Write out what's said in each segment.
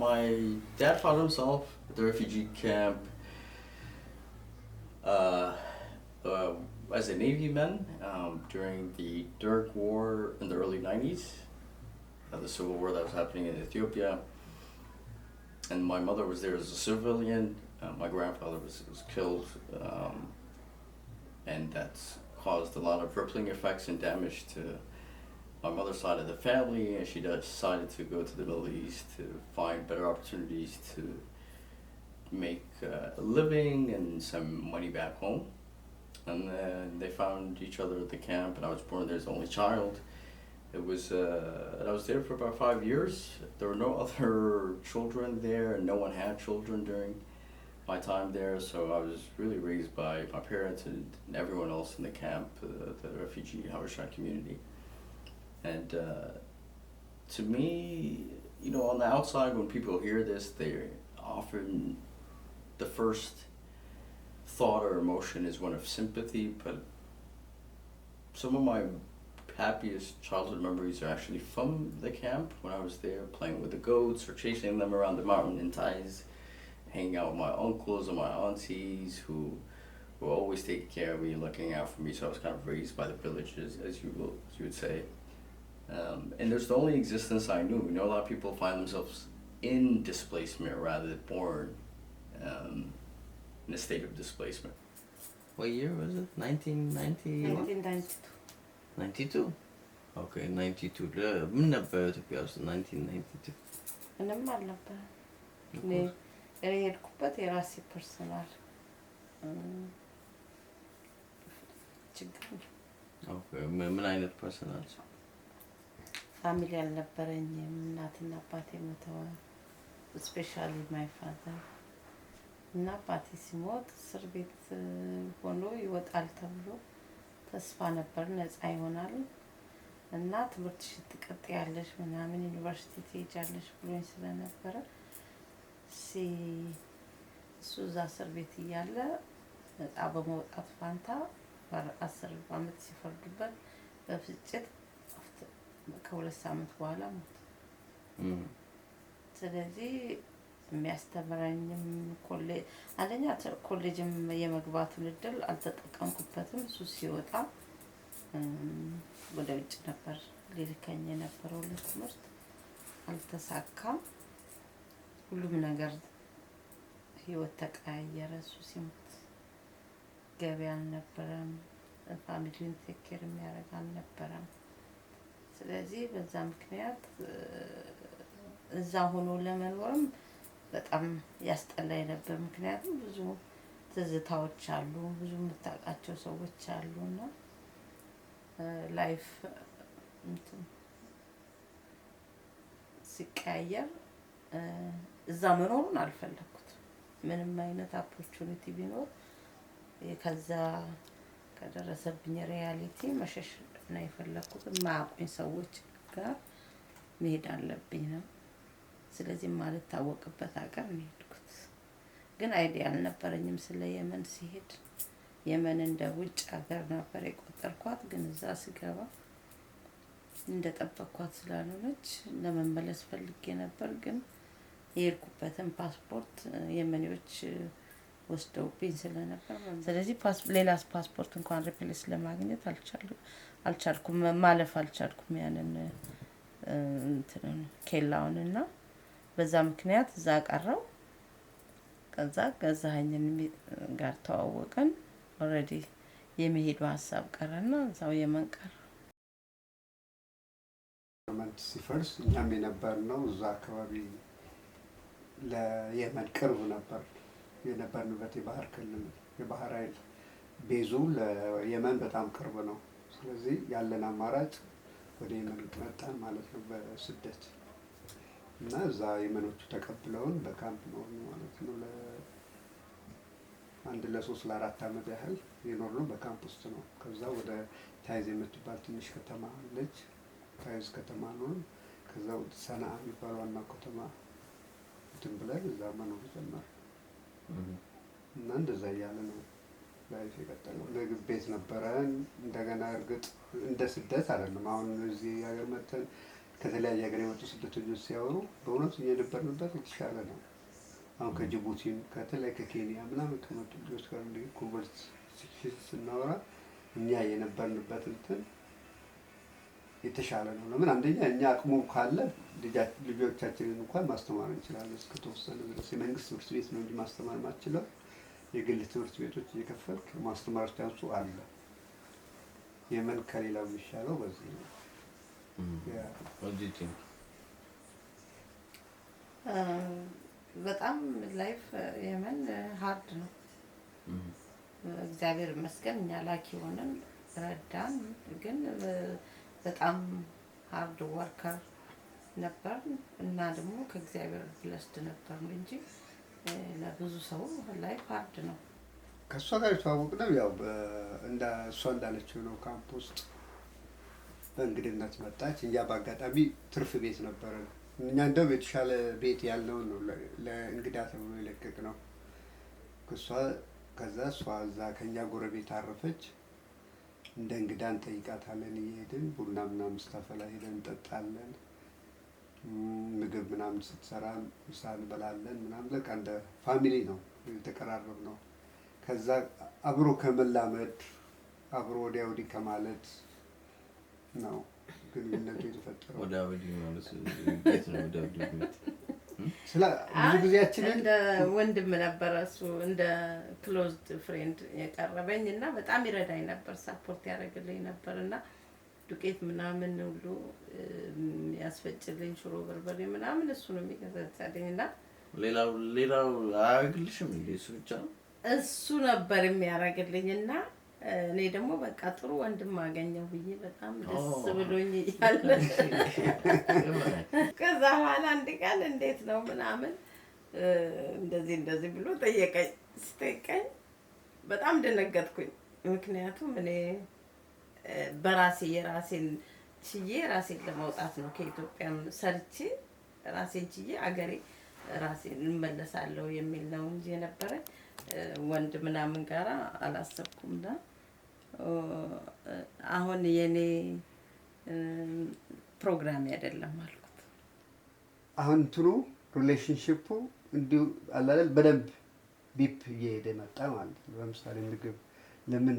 my dad found himself at the refugee camp uh, uh, as a Navy man during the Derg War in the early 90s, the civil war that was happening in Ethiopia. And my mother was there as a civilian. My grandfather was killed, and that's caused a lot of rippling effects and damage to my mother's side of the family, and she decided to go to the Middle East to find better opportunities to make a living and some money back home. And then they found each other at the camp, and I was born there as the only child. It was, and I was there for about 5 years. There were no other children there, and no one had children during my time there, so I was really raised by my parents and everyone else in the camp, the refugee Habesha community. And to me, on the outside, when people hear this, they're often the first thought or emotion is one of sympathy, but some of my happiest childhood memories are actually from the camp when I was there playing with the goats or chasing them around the mountain in ties, hanging out with my uncles and my aunties who were always taking care of me, looking out for me. So I was kind of raised by the villages, as you would say. And there's the only existence I knew. A lot of people find themselves in displacement rather than born in a state of displacement. What year was it? 1990? 1992. 92? Okay, 92. ምን ነበር ኢትዮጵያ ውስጥ 1992? ምንም አልነበረም። እኔ የሄድኩበት የራሴ ፐርሰናል ችግር ነው። ኦኬ፣ ምን አይነት ፐርሰናል? ፋሚሊ አልነበረኝም። እናትና አባቴ ሞተዋል። ስፔሻሊ ማይ ፋዘር እና አባቴ ሲሞት እስር ቤት ሆኖ ይወጣል ተብሎ ተስፋ ነበር፣ ነፃ ይሆናል እና ትምህርትሽን ትቀጥያለሽ ምናምን ዩኒቨርሲቲ ትሄጃለሽ ብሎኝ ስለነበረ እሱ እዛ እስር ቤት እያለ ነፃ በመውጣት ፋንታ 10 ዓመት ሲፈርዱበት በፍጭት ከሁለት ሳምንት በኋላ ሞተ። ስለዚህ የሚያስተምረኝም አንደኛ ኮሌጅም የመግባቱን እድል አልተጠቀምኩበትም። እሱ ሲወጣ ወደ ውጭ ነበር ሊልከኝ የነበረው ለትምህርት፣ አልተሳካም። ሁሉም ነገር ህይወት ተቀያየረ። እሱ ሲሞት ገበያ አልነበረም፣ ፋሚሊን ቴክ ኬር የሚያደርግ አልነበረም። ስለዚህ በዛ ምክንያት እዛ ሆኖ ለመኖርም በጣም ያስጠላኝ ነበር። ምክንያቱም ብዙ ትዝታዎች አሉ፣ ብዙ የምታውቃቸው ሰዎች አሉና ላይፍ ሲቀያየር እዛ መኖሩን አልፈለኩትም። ምንም አይነት ኦፖርቹኒቲ ቢኖር ከዛ ከደረሰብኝ ሪያሊቲ መሸሽ ነው የፈለኩት። የማያውቁኝ ሰዎች ጋር መሄድ አለብኝ ነው። ስለዚህ ማልታወቅበት ሀገር ነው የሄድኩት። ግን አይዲያ አልነበረኝም ስለ የመን ሲሄድ። የመን እንደ ውጭ ሀገር ነበር የቆጠርኳት። ግን እዛ ስገባ እንደጠበቅኳት ስላልሆነች ለመመለስ ፈልጌ ነበር። ግን የሄድኩበትን ፓስፖርት የመኔዎች ወስደውብኝ ስለነበር ስለዚህ ሌላ ፓስፖርት እንኳን ሪፕሌስ ለማግኘት አልቻልኩም፣ ማለፍ አልቻልኩም ያንን ኬላውን እና በዛ ምክንያት እዛ ቀረው። ከዛ ገዛኸኝን ጋር ተዋወቀን። ኦልሬዲ የመሄዱ ሀሳብ ቀረና እዛው የመን ቀረ። መንት ሲፈርስ እኛም የነበርነው እዛ አካባቢ ለየመን ቅርብ ነበር የነበርንበት። የባህር ክልል የባህር ኃይል ቤዙ ለየመን በጣም ቅርብ ነው። ስለዚህ ያለን አማራጭ ወደ የመን መጣን ማለት ነው በስደት እና እዛ የመኖቹ ተቀብለውን በካምፕ ነው ማለት ነው። ለ3-4 ዓመት ያህል የኖርነው በካምፕ ውስጥ ነው። ከዛ ወደ ታይዝ የምትባል ትንሽ ከተማ አለች። ታይዝ ከተማ ነው። ከዛ ወደ ሰነአ የሚባል ዋና ከተማ ብለን እዛ መኖር ጀመርን እና እንደዛ እያለ ነው ላይፍ የቀጠለው። ምግብ ቤት ነበረን። እንደገና እርግጥ እንደ ስደት አይደለም። አሁን እዚህ ሀገር መተን ከተለያየ ሀገር የመጡ ስደተኞች ሲያወሩ በእውነቱ የነበርንበት የተሻለ ነው። አሁን ከጅቡቲም ከተለያዩ ከኬንያ ምናምን ከመጡ ልጆች ጋር ኮንቨርስ ስናወራ እኛ የነበርንበት እንትን የተሻለ ነው። ለምን አንደኛ እኛ አቅሙ ካለ ልጆቻችንን እንኳን ማስተማር እንችላለን እስከተወሰነ ድረስ። የመንግስት ትምህርት ቤት ነው እንጂ ማስተማር ማችለው የግል ትምህርት ቤቶች እየከፈልክ ማስተማር ቻንሱ አለ። የመን ከሌላው የሚሻለው በዚህ ነው። በጣም ላይፍ የመን ሀርድ ነው። እግዚአብሔር ይመስገን እኛ ላኪ ሆነን ረዳን። ግን በጣም ሀርድ ወርከር ነበር እና ደግሞ ከእግዚአብሔር ብለስድ ነበር እንጂ ለብዙ ሰው ላይፍ ሀርድ ነው። ከእሷ ጋር የተዋወቅነው ያው እሷ እንዳለችው ነው። ካምፕ ውስጥ በእንግድነት መጣች። እኛ በአጋጣሚ ትርፍ ቤት ነበረን። እኛ እንደውም የተሻለ ቤት ያለውን ነው ለእንግዳ ተብሎ የለቀቅ ነው። ከዛ እሷ እዛ ከእኛ ጎረቤት አረፈች። እንደ እንግዳ እንጠይቃታለን እየሄድን ቡና ምናምን ስታፈላ ሄደን እንጠጣለን። ምግብ ምናምን ስትሰራ ምሳ እንበላለን ምናምን። በቃ እንደ ፋሚሊ ነው የተቀራረብ ነው። ከዛ አብሮ ከመላመድ አብሮ ወዲያ ወዲህ ከማለት ነው ግንኙነቱ የተፈጠረው። ወዲያ ወዲህ ማለት እንዴት ነው? ወዲያ ወዲህ ስለ ብዙ ጊዜያችንን እንደ ወንድም ነበረ እሱ፣ እንደ ክሎዝድ ፍሬንድ የቀረበኝ እና በጣም ይረዳኝ ነበር፣ ሳፖርት ያደርግልኝ ነበር እና ዱቄት ምናምን ሁሉ ያስፈጭልኝ፣ ሽሮ በርበሬ ምናምን እሱ ነው የሚገዛልኝ እና ሌላው አያደርግልሽም እንዴ? እሱ ብቻ ነው እሱ ነበር የሚያደርግልኝ እና እኔ ደግሞ በቃ ጥሩ ወንድም አገኘው ብዬ በጣም ደስ ብሎኝ ያለ። ከዛ በኋላ አንድ ቀን እንዴት ነው ምናምን እንደዚህ ብሎ ጠየቀኝ። ስጠይቀኝ በጣም ደነገጥኩኝ። ምክንያቱም እኔ በራሴ የራሴን ችዬ ራሴን ለማውጣት ነው ከኢትዮጵያም ሰርቼ ራሴን ችዬ አገሬ ራሴን እንመለሳለሁ የሚል ነው እንጂ የነበረኝ ወንድ ምናምን ጋራ አላሰብኩም። እና አሁን የኔ ፕሮግራም አይደለም አልኩት። አሁን እንትኑ ሪሌሽንሺፑ እንዲሁ አላለ በደንብ ዲፕ እየሄደ መጣ ማለት ነው። ለምሳሌ ምግብ ለምን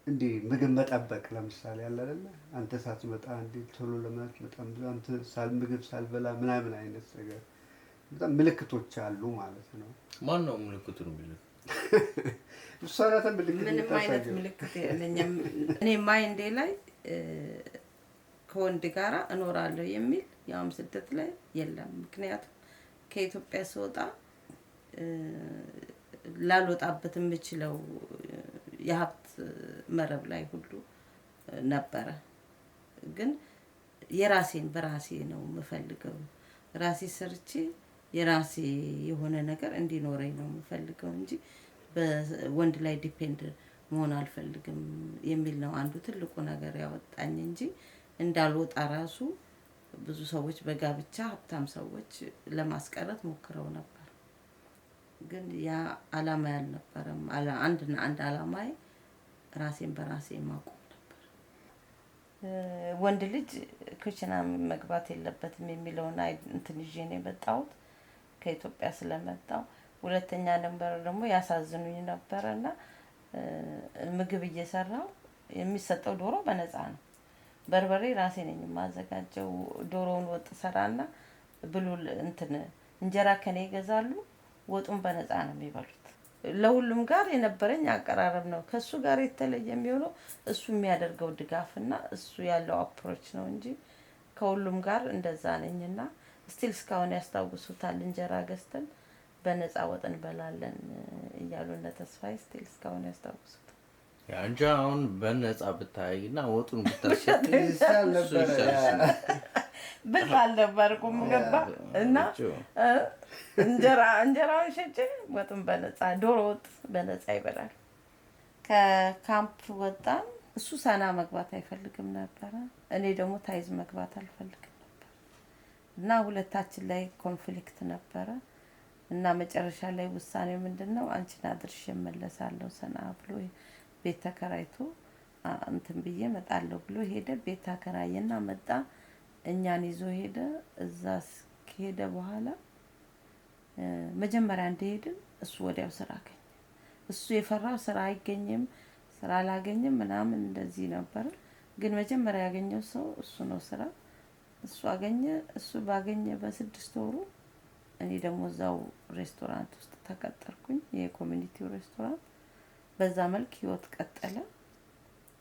እንዲህ ምግብ መጠበቅ ለምሳሌ አለ አይደለ? አንተ ሳትመጣ እንዲህ ቶሎ ለማለት በጣም ብዙ አንተ ምግብ ሳልበላ ምናምን አይነት ነገር በጣም ምልክቶች አሉ ማለት ነው። ማን ነው ምልክቱን የሚለው? እሷ ናት ምልክት። ምንም አይነት ምልክት የለኝም እኔ ማይንዴ ላይ ከወንድ ጋራ እኖራለሁ የሚል ያውም ስደት ላይ የለም። ምክንያቱም ከኢትዮጵያ ስወጣ ላልወጣበት የምችለው የሀብት መረብ ላይ ሁሉ ነበረ። ግን የራሴን በራሴ ነው የምፈልገው። ራሴ ሰርቼ የራሴ የሆነ ነገር እንዲኖረኝ ነው የምፈልገው እንጂ በወንድ ላይ ዲፔንድ መሆን አልፈልግም የሚል ነው አንዱ ትልቁ ነገር ያወጣኝ እንጂ እንዳልወጣ ራሱ ብዙ ሰዎች በጋብቻ ሀብታም ሰዎች ለማስቀረት ሞክረው ነበር። ግን ያ አላማ ያልነበረም አንድና አንድ አላማዬ ራሴን በራሴ ማቆም ነበር። ወንድ ልጅ ኩችና መግባት የለበትም የሚለውን እንትን ይዤ ነው የመጣሁት ከኢትዮጵያ ስለመጣሁ። ሁለተኛ ነበር ደግሞ ያሳዝኑኝ ነበርና ምግብ እየሰራው የሚሰጠው ዶሮ በነፃ ነው። በርበሬ ራሴ ነኝ የማዘጋጀው። ዶሮውን ወጥ ሰራና ብሉ እንትን እንጀራ ከኔ ይገዛሉ፣ ወጡን በነፃ ነው የሚበሉት። ለሁሉም ጋር የነበረኝ አቀራረብ ነው። ከሱ ጋር የተለየ የሚሆነው እሱ የሚያደርገው ድጋፍና እሱ ያለው አፕሮች ነው እንጂ ከሁሉም ጋር እንደዛ ነኝና ስቲል እስካሁን ያስታውሱታል። እንጀራ ገዝተን በነፃ ወጥ እንበላለን እያሉ እነ ተስፋዬ ስቲል እስካሁን ያስታውሱታል። ያ እንጂ አሁን በነፃ ብታይና ወጡን ብታሸጥ ብር አልነበርኩም ገባ እና እንጀራውን ሸጬ ወጡን በነፃ ዶሮ ወጥ በነፃ ይበላል። ከካምፕ ወጣን። እሱ ሰና መግባት አይፈልግም ነበረ፣ እኔ ደግሞ ታይዝ መግባት አልፈልግም ነበር እና ሁለታችን ላይ ኮንፍሊክት ነበረ እና መጨረሻ ላይ ውሳኔ ምንድነው አንቺን አድርሼ እመለሳለሁ ሰና ብሎ ቤት ተከራይቶ እንትን ብዬ እመጣለሁ ብሎ ሄደ። ቤት ተከራየና መጣ። እኛን ይዞ ሄደ። እዛ ከሄደ በኋላ መጀመሪያ እንደሄድን እሱ ወዲያው ስራ አገኘ። እሱ የፈራው ስራ አይገኝም፣ ስራ አላገኝም ምናምን እንደዚህ ነበር። ግን መጀመሪያ ያገኘው ሰው እሱ ነው ስራ። እሱ አገኘ። እሱ ባገኘ በ6 ወሩ እኔ ደግሞ እዛው ሬስቶራንት ውስጥ ተቀጠርኩኝ፣ የኮሚኒቲው ሬስቶራንት። በዛ መልክ ህይወት ቀጠለ።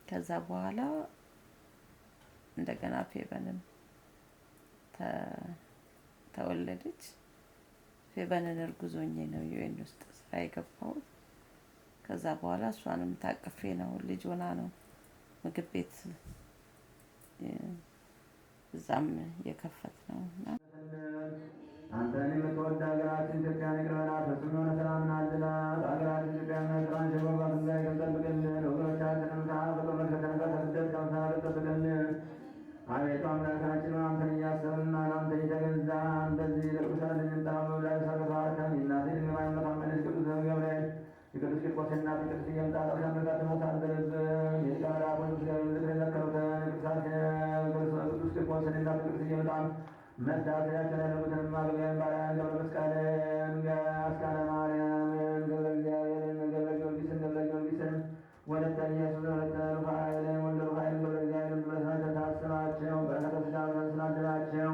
ከዛ በኋላ እንደገና ፌበንም ተወለደች። ፌበንን እርጉዝ ሆኜ ነው ዩኤን ውስጥ ስራ የገባሁት። ከዛ በኋላ እሷንም ታቅፌ ነው ልጅ ሆና ነው ምግብ ቤት እዛም የከፈት ነው እና አንተን የምትወድ ሀገራችን ኢትዮጵያን ይቅር በላት፣ በስሙ ሆነ ሰላም እናድላት። ሀገራችን ኢትዮጵያን ነጥራን ሸበባት እንዳይ ተጠብቅልን፣ ወገኖቻችንን ከፍቅር ከተነገር ከስደት ከምሳሌ ጠብቅልን። አቤቱ አምላካችን አንተን እያሰብና ለአንተ እየተገዛን በዚህ ለቅዱሳን ልንጣሙ ላይ ሰረባርከም እናቴ ድንግል መታመንሽ ቅዱስ ገብርኤል የቅዱስ ቂርቆስ እናት ቅዱስ እየምጣጣ ሻምረታት ሞታደረብን የሊቃራ ፖሊስ ዝክር የዘከሩትን ቅዱስ ቂርቆስን እናት ቅዱስ እየምጣም መታሰቢያቸውን ያደረጉትን ማገልገያን ባሪያን ገብረ መስቀልን አስካለ ማርያምን ገብረ እግዚአብሔርን ገብረ ጊዮርጊስን ወለተ ኢየሱስ ወለተ ሩፋኤልን ወልደ ሩፋኤልን ገብረ እግዚአብሔርን በስመ ታስባቸው በረከተ ሥጋ ስላደራቸው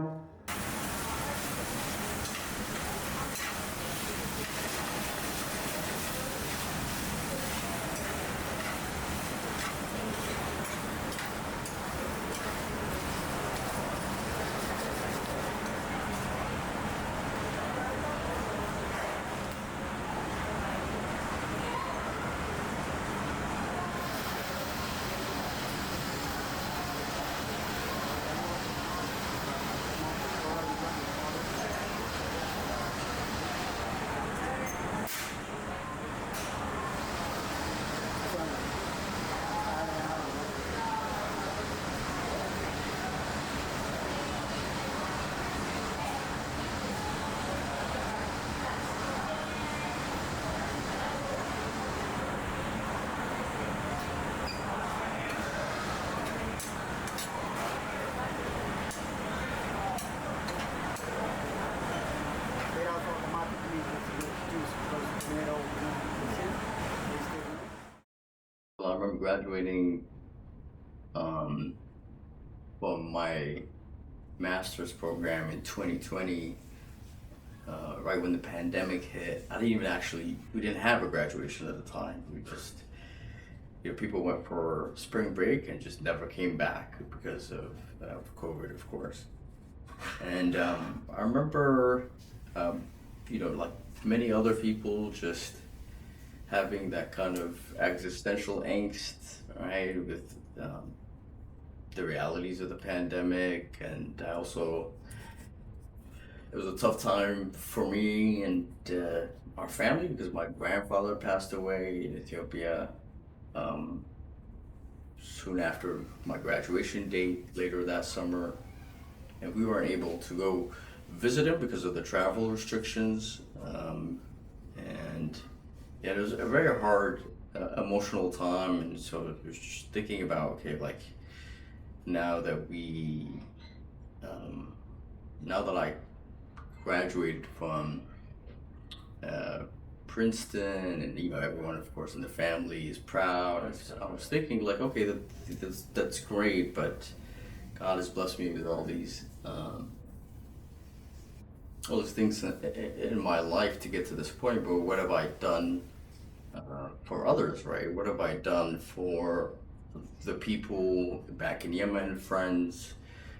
Well, I remember graduating from my master's program in 2020, right when the pandemic hit. We didn't have a graduation at the time. We just, people went for spring break and just never came back because of COVID, of course. And I remember, like many other people, just having that kind of existential angst, right, with the realities of the pandemic. And I also, it was a tough time for me and our family because my grandfather passed away in Ethiopia soon after my graduation date later that summer. And we weren't able to go visit him because of the travel restrictions. And yeah, it was a very hard emotional time. And so I was just thinking about, okay, like now that I graduated from Princeton, and everyone, of course, in the family is proud. I was thinking, like, okay, that's great, but God has blessed me with all these things in my life to get to this point. But what have I done for others, right? What have I done for the people back in Yemen, friends,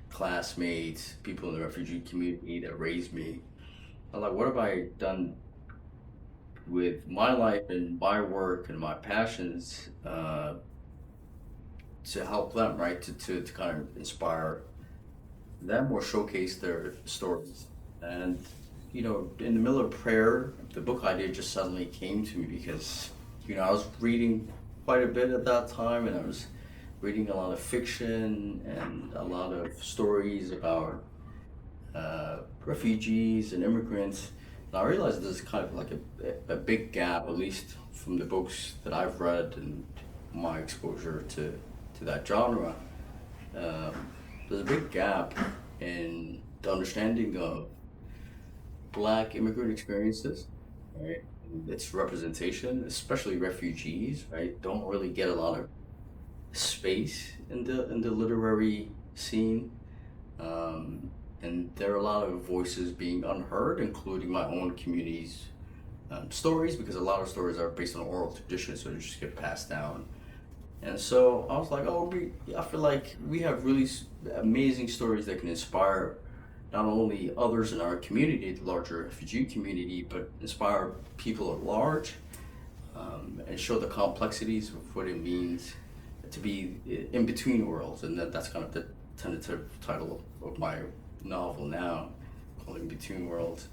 classmates, people in the refugee community that raised me? I'm like, what have I done with my life and my work and my passions to help them, right? To kind of inspire them or showcase their stories. And in the middle of prayer, the book idea just suddenly came to me because I was reading quite a bit at that time, and I was reading a lot of fiction and a lot of stories about refugees and immigrants. And I realized there's kind of like a big gap, at least from the books that I've read and my exposure to to that genre, there's a big gap in the understanding of Black immigrant experiences, right? Its representation, especially refugees, right, don't really get a lot of space in the literary scene, and there are a lot of voices being unheard, including my own community's stories, because a lot of stories are based on oral tradition, so they just get passed down. And so I was like, I feel like we have really amazing stories that can inspire not only others in our community, the larger refugee community, but inspire people at large, and show the complexities of what it means to be in between worlds. And that's kind of the tentative title of my novel now, called In Between Worlds.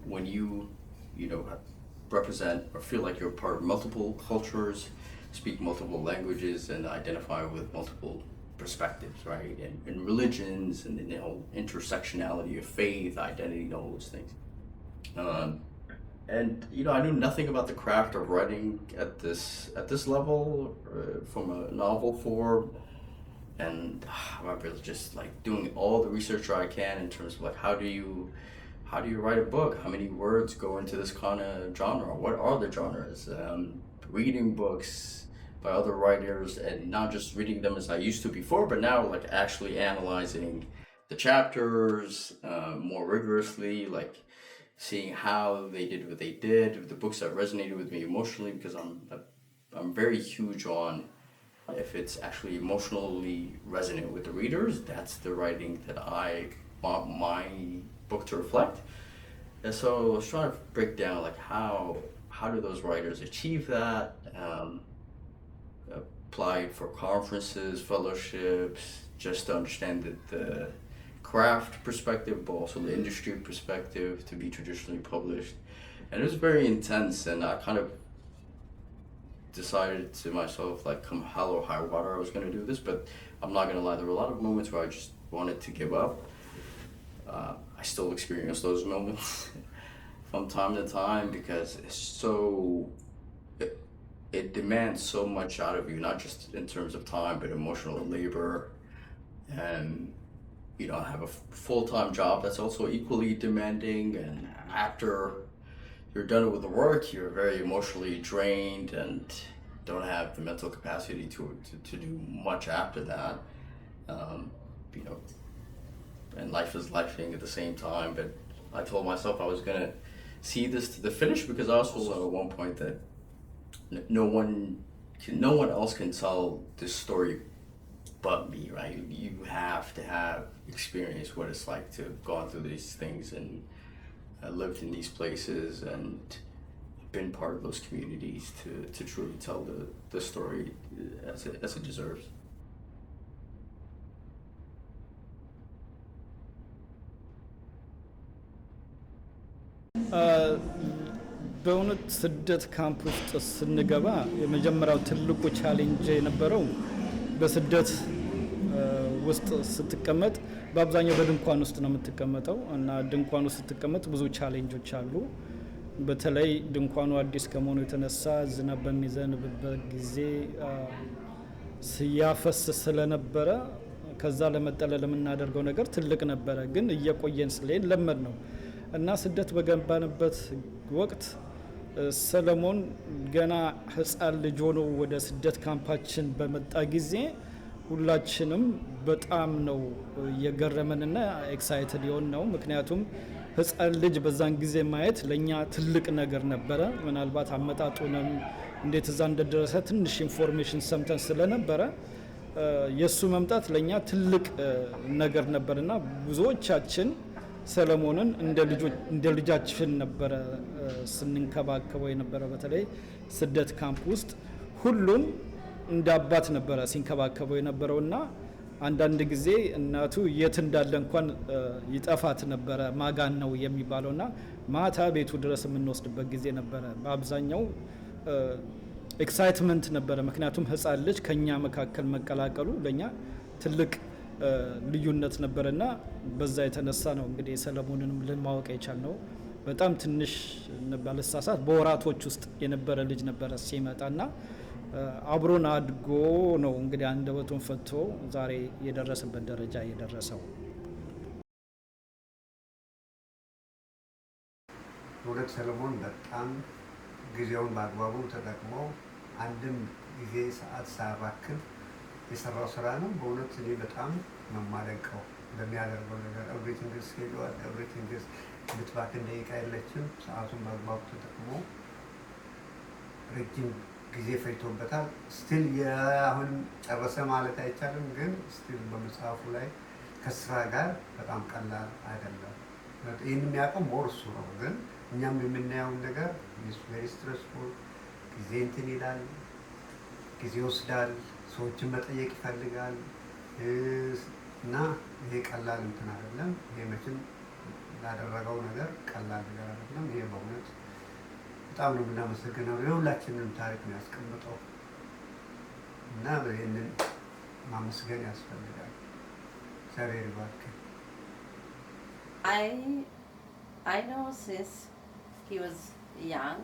When you represent or feel like you're part of multiple cultures, speak multiple languages, and identify with multiple perspectives, right? And religions, and the whole intersectionality of faith, identity, and all those things. And I knew nothing about the craft of writing at this level, from a novel form, and I remember just like doing all the research I can in terms of like how do you write a book? How many words go into this kind of genre? What are the genres? Reading books by other writers, and not just reading them as I used to before, but now like actually analyzing the chapters more rigorously, like seeing how they did what they did, the books that resonated with me emotionally, because I'm very huge on if it's actually emotionally resonant with the readers, that's the writing that I want my book to reflect. And so I was trying to break down like how do those writers achieve that, applied for conferences, fellowships, just to understand the craft perspective, but also the industry perspective to be traditionally published. And it was very intense, and I kind of decided to myself, like, come hell or high water, I was going to do this. But I'm not going to lie, there were a lot of moments where I just wanted to give up. I still experience those moments from time to time, because it demands so much out of you, not just in terms of time, but emotional labor. And I have a full-time job that's also equally demanding, and after you're done with the work, you're very emotionally drained and don't have the mental capacity to do much after that. And life is lifing at the same time. But I told myself I was gonna see this to the finish, because I also saw at one point that no one else can tell this story but me, right? You have to have experienced what it's like to have gone through these things and lived in these places and been part of those communities to truly tell the story as it deserves. በእውነት ስደት ካምፕ ውስጥ ስንገባ የመጀመሪያው ትልቁ ቻሌንጅ የነበረው በስደት ውስጥ ስትቀመጥ በአብዛኛው በድንኳን ውስጥ ነው የምትቀመጠው እና ድንኳን ውስጥ ስትቀመጥ ብዙ ቻሌንጆች አሉ። በተለይ ድንኳኑ አዲስ ከመሆኑ የተነሳ ዝናብ በሚዘንብበት ጊዜ ሲያፈስ ስለነበረ ከዛ ለመጠለል የምናደርገው ነገር ትልቅ ነበረ፣ ግን እየቆየን ስለሄድ ለመድ ነው እና ስደት በገባንበት ወቅት ሰለሞን ገና ህፃን ልጅ ሆኖ ወደ ስደት ካምፓችን በመጣ ጊዜ ሁላችንም በጣም ነው የገረመንና ኤክሳይትድ የሆን ነው። ምክንያቱም ህፃን ልጅ በዛን ጊዜ ማየት ለኛ ትልቅ ነገር ነበረ። ምናልባት አመጣጡንም እንዴት እዛ እንደደረሰ ትንሽ ኢንፎርሜሽን ሰምተን ስለነበረ የሱ መምጣት ለኛ ትልቅ ነገር ነበርና ብዙዎቻችን ሰለሞንን እንደ ልጃችን ነበረ ስንንከባከበው የነበረ። በተለይ ስደት ካምፕ ውስጥ ሁሉም እንደ አባት ነበረ ሲንከባከበው የነበረውና አንዳንድ ጊዜ እናቱ የት እንዳለ እንኳን ይጠፋት ነበረ፣ ማጋን ነው የሚባለውና ማታ ቤቱ ድረስ የምንወስድበት ጊዜ ነበረ። በአብዛኛው ኤክሳይትመንት ነበረ፣ ምክንያቱም ህፃን ልጅ ከኛ መካከል መቀላቀሉ ለኛ ትልቅ ልዩነት ነበርና በዛ የተነሳ ነው እንግዲህ ሰለሞንንም ልንማወቅ የቻልነው። በጣም ትንሽ ባለሳሳት በወራቶች ውስጥ የነበረ ልጅ ነበረ ሲመጣና አብሮን አድጎ ነው እንግዲህ አንደበቱን ፈቶ ዛሬ የደረሰበት ደረጃ የደረሰው። በእውነት ሰለሞን በጣም ጊዜውን በአግባቡ ተጠቅሞ አንድም ጊዜ ሰዓት ሳያባክን የሰራው ስራ ነው። በእውነት እኔ በጣም መማደንቀው በሚያደርገው ነገር ኤቭሪቲንግ ስኬጁል ኤቭሪቲንግ የምትባክን ደቂቃ የለችም። ሰዓቱን በአግባቡ ተጠቅሞ ረጅም ጊዜ ፈጅቶበታል። ስቲል አሁን ጨረሰ ማለት አይቻልም፣ ግን ስቲል በመጽሐፉ ላይ ከስራ ጋር በጣም ቀላል አይደለም። ይህን የሚያውቀው ሞር እሱ ነው። ግን እኛም የምናየውን ነገር ቬሪ ስትረስፉል ጊዜ እንትን ይላል፣ ጊዜ ይወስዳል፣ ሰዎችን መጠየቅ ይፈልጋል እና ይሄ ቀላል እንትን አይደለም። ይሄ መቼም ላደረገው ነገር ቀላል ነገር አይደለም። ይሄ በእውነት በጣም ነው የምናመሰግነው። የሁላችንም ታሪክ ነው ያስቀምጠው እና ይህንን ማመስገን ያስፈልጋል። እግዚአብሔር ይባርክ። I know since he was a young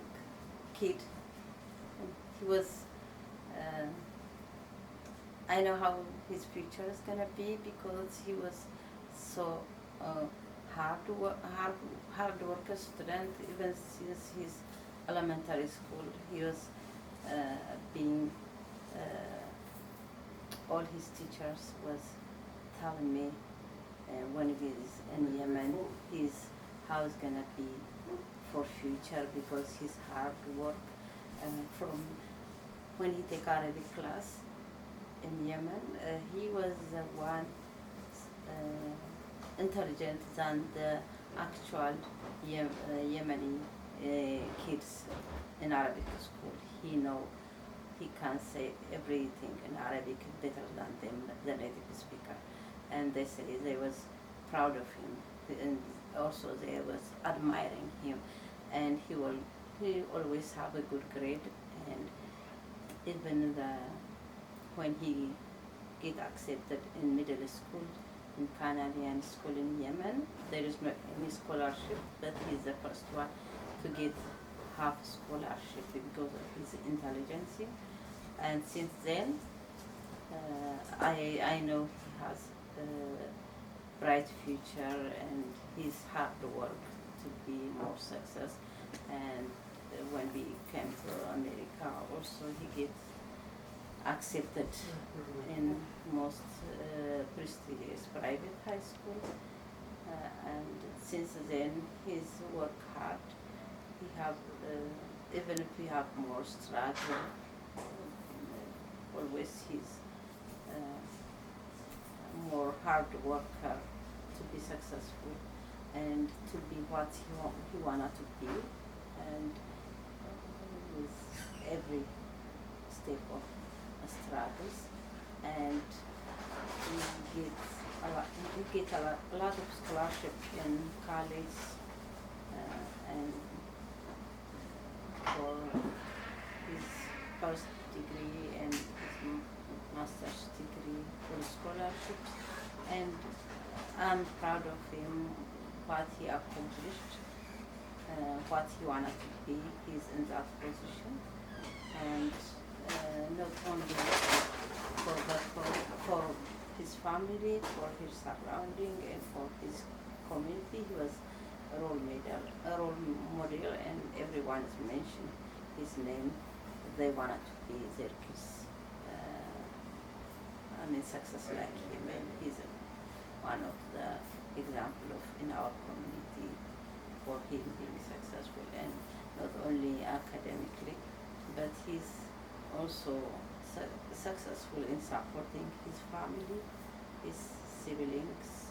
kid, he was, I know how his future is gonna be because he was so hard worker student. Even since his elementary school, he was being, all his teachers was telling me when he's in Yemen, how it's gonna be for future because his hard work. From when he take Arabic class in Yemen, he was the one intelligent than the actual Yemeni kids in Arabic school. He can say everything in Arabic better than them, the native speaker. And they say they was proud of him, and also they was admiring him, and he always have a good grade. And even when he get accepted in middle school in Canadian school in Yemen, there is no any scholarship, but he's the first one to get half scholarship because of his intelligence. And since then, I know he has a bright future and his hard work to be more success. And when we came to America, also he gets accepted in most prestigious private high school. And since then, he's worked hard. He have even if we have more struggle, always he's more hard worker to be successful and to be what he wanted to be, and with every step of struggles, and he gets a lot of scholarship in college, and for his first degree and his master's degree for scholarships. And I'm proud of him, what he accomplished, what he wanted to be. He's in that position, and not only for his family, for his surrounding, and for his community. He was a role model, and everyone is mentioned his name. They wanted to be their kids. Success like him, and he's one of the example of in our community for him being successful, and not only academically, but he's also successful in supporting his family, his siblings,